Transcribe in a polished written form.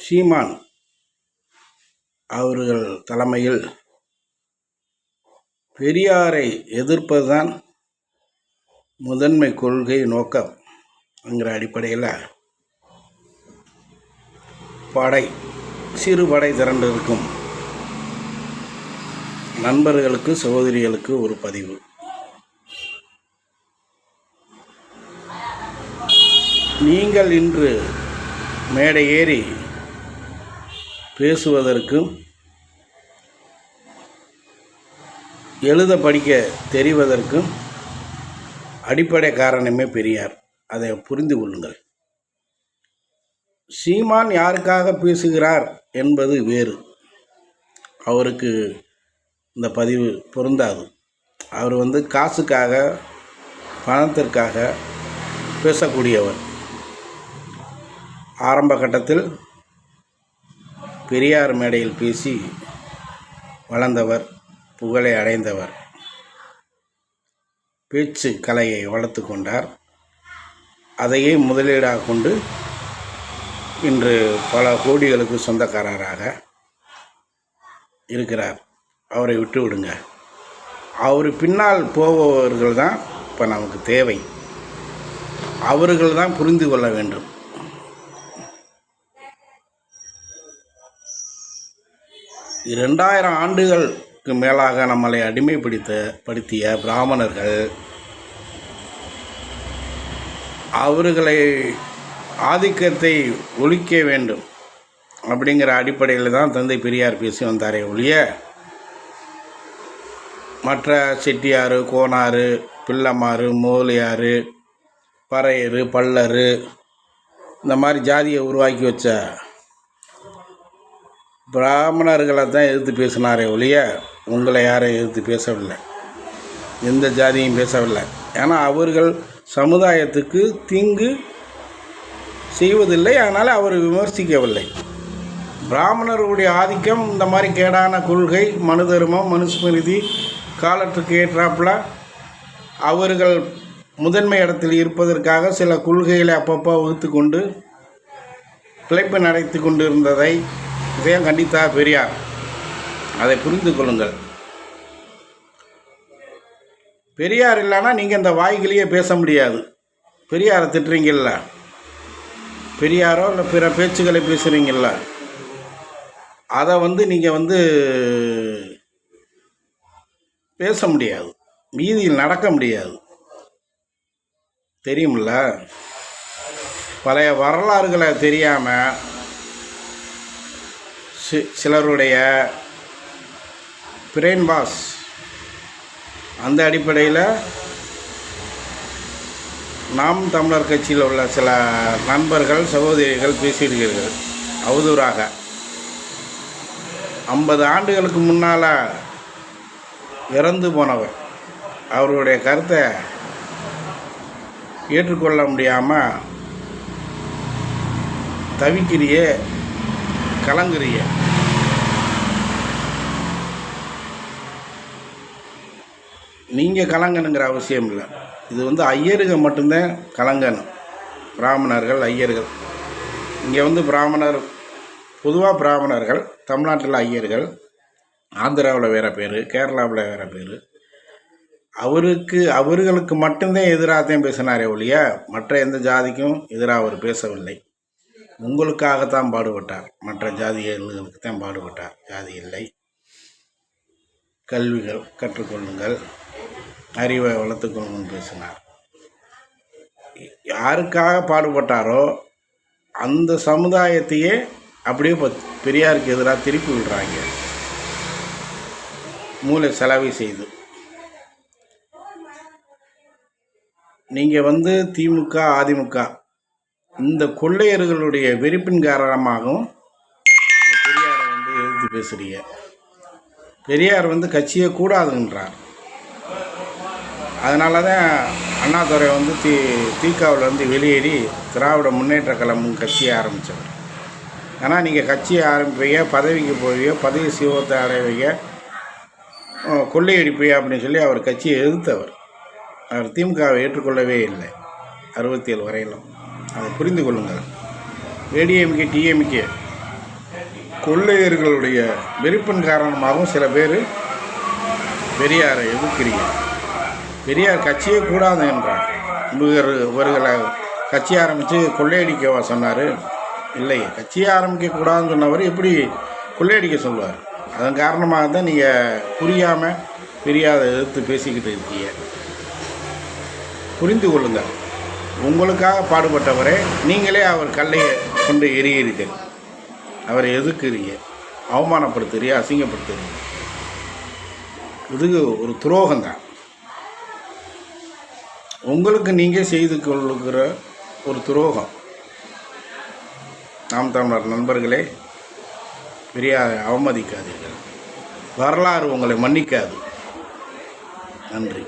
சீமான் அவர்கள் தலைமையில் பெரியாரை எதிர்ப்பதுதான் முதன்மை கொள்கை நோக்கம்ங்கிற அடிப்படையில் சிறு படை திரண்டு இருக்கும் நண்பர்களுக்கு சகோதரிகளுக்கு ஒரு பதிவு. நீங்கள் இன்று மேடை ஏறி பேசுவதற்கும் எழுத படிக்க தெரிவதற்கும் அடிப்படை காரணமே பெரியார். அதை புரிந்து கொள்ளுங்கள். சீமான் யாருக்காக பேசுகிறார் என்பது வேறு. அவருக்கு இந்த பதிவு பொருந்தாது. அவர் காசுக்காக பணத்திற்காக பேசக்கூடியவர். ஆரம்ப கட்டத்தில் பெரியார் மேடையில் பேசி வளர்ந்தவர், புகழை அடைந்தவர். பேச்சு கலையை வளர்த்து கொண்டார். அதையே முதலீடாக கொண்டு இன்று பல கோடிகளுக்கு சொந்தக்காரராக இருக்கிறார். அவரை விட்டு விடுங்க. அவர் பின்னால் போபவர்கள் தான் இப்போ நமக்கு தேவை. அவர்கள் தான் புரிந்து கொள்ள வேண்டும். 2000 ஆண்டுகளுக்கு மேலாக நம்மளை அடிமைப்படுத்திய பிராமணர்கள், அவர்களை ஆதிக்கத்தை ஒழிக்க வேண்டும் அப்படிங்கிற அடிப்படையில் தான் தந்தை பெரியார் பேசி வந்தாரே ஒழிய மற்ற செட்டியார், கோனார், பிள்ளமார், மோலியார், பறையர், பல்லர் இந்த மாதிரி ஜாதியை உருவாக்கி வச்ச பிராமணர்களை தான் எதிர்த்து பேசினாரே ஒழிய உங்களை யாரும் எதிர்த்து பேசவில்லை. எந்த ஜாதியும் பேசவில்லை. ஏன்னா அவர்கள் சமுதாயத்துக்கு தீங்கு செய்வதில்லை. அதனால் அவர் விமர்சிக்கவில்லை. பிராமணர்களுடைய ஆதிக்கம், இந்த மாதிரி கேடான கொள்கை, மனு தர்மம், மனுஸ்மிருதி, காலத்துக்கு ஏற்றாப்புல அவர்கள் முதன்மை இடத்தில் இருப்பதற்காக சில கொள்கைகளை அப்பப்போ வகுத்து கொண்டு பிழைப்பு நடத்தி கொண்டு இருந்ததை இதையும் கண்டித்தார் பெரியார். அதை புரிந்து கொள்ளுங்கள். பெரியார் இல்லைன்னா நீங்கள் இந்த வாய்களையே பேச முடியாது. பெரியாரை திட்டுறீங்கல்ல, பெரியாரோ இல்லை பிற பேச்சுக்களை பேசுகிறீங்கல்ல, அதை நீங்கள் பேச முடியாது, வீதியில் நடக்க முடியாது. தெரியுமில்ல? பழைய வரலாறுகளை தெரியாமல் சிலருடைய பிரெயின் வாஷ், அந்த அடிப்படையில் நாம் தமிழர் கட்சியில் உள்ள சில நண்பர்கள், சகோதரிகள் பேசியிருக்கிறீர்கள் அவதூறாக. 50 ஆண்டுகளுக்கு முன்னால் இறந்து போனவர், அவருடைய கருத்தை ஏற்றுக்கொள்ள முடியாமல் தவிக்கிறிய, கலங்குறிய. நீங்கள் கலங்கணுங்கிற அவசியம் இல்லை. இது ஐயர்கள் மட்டும்தான் கலங்கணும். பிராமணர்கள், ஐயர்கள். இங்கே பிராமணர், பொதுவாக பிராமணர்கள், தமிழ்நாட்டில் ஐயர்கள், ஆந்திராவில் வேறு பேர், கேரளாவில் வேறு பேர். அவர்களுக்கு மட்டும்தான் எதிராகத்தான் பேசினாரே ஒழிய மற்ற எந்த ஜாதிக்கும் எதிராக அவர் பேசவில்லை. உங்களுக்காகத்தான் பாடுபட்டார். மற்ற ஜாதிகளுக்கு தான் பாடுபட்டார். ஜாதி இல்லை. கல்விகள் கற்றுக்கொள்ளுங்கள், அறிவை வளர்த்துக்கொள்ளுங்கள் பேசினார். யாருக்காக பாடுபட்டாரோ அந்த சமுதாயத்தையே அப்படியே பெரியாருக்கு எதிராக திருப்பி விடுறாங்க, மூளை செலவை செய்து. நீங்கள் திமுக, அதிமுக இந்த கொள்ளையர்களுடைய வெறுப்பின் காரணமாகவும் பெரியாரை எதிர்த்து பேசுகிறீங்க. பெரியார் கட்சியே கூடாதுன்றார். அதனால தான் அண்ணாதுரை திகாவிலேருந்து வெளியேறி திராவிட முன்னேற்ற கழகம் கட்சியை ஆரம்பித்தவர். ஆனால் நீங்கள் கட்சியை ஆரம்பிப்பீங்க, பதவிக்கு போவீங்க, பதவி சிவத்தை அடைவீங்க, கொள்ளையடிப்பீங்க அப்படின்னு சொல்லி அவர் கட்சியை எதிர்த்தவர். அவர் திமுகவை ஏற்றுக்கொள்ளவே இல்லை 67 வரையிலும். அதை புரிந்து கொள்ளுங்கள். ஏடிஎம்கே, டிஎம்கே கொள்ளையர்களுடைய வெறுப்பின் காரணமாகவும் சில பேர் பெரியாரை எதிர்க்கிறீங்க. பெரியார் கட்சியே கூடாது என்றார். இவர்களை கட்சி ஆரம்பித்து கொள்ளையடிக்கவா சொன்னார்? இல்லை, கட்சியை ஆரம்பிக்கக்கூடாதுன்னு சொன்னவர் எப்படி கொள்ளையடிக்க சொல்லுவார்? அதன் காரணமாக தான் நீங்கள் புரியாமல் பெரியாரை எதிர்த்து பேசிக்கிட்டு இருக்கீங்க. புரிந்து கொள்ளுங்கள். உங்களுக்காக பாடுபட்டவரே நீங்களே அவர் கல்லையை கொண்டு எறிகிறீர்கள். அவரை எதிர்க்கிறீங்க, அவமானப்படுத்துறீங்க, அசிங்கப்படுத்துறீங்க. இது ஒரு துரோகம்தான். உங்களுக்கு நீங்கள் செய்து கொள்ளுகிற ஒரு துரோகம். நாம் தமிழர் நண்பர்களே, பெரியாரை அவமதிக்காதீர்கள். வரலாறு உங்களை மன்னிக்காது. நன்றி.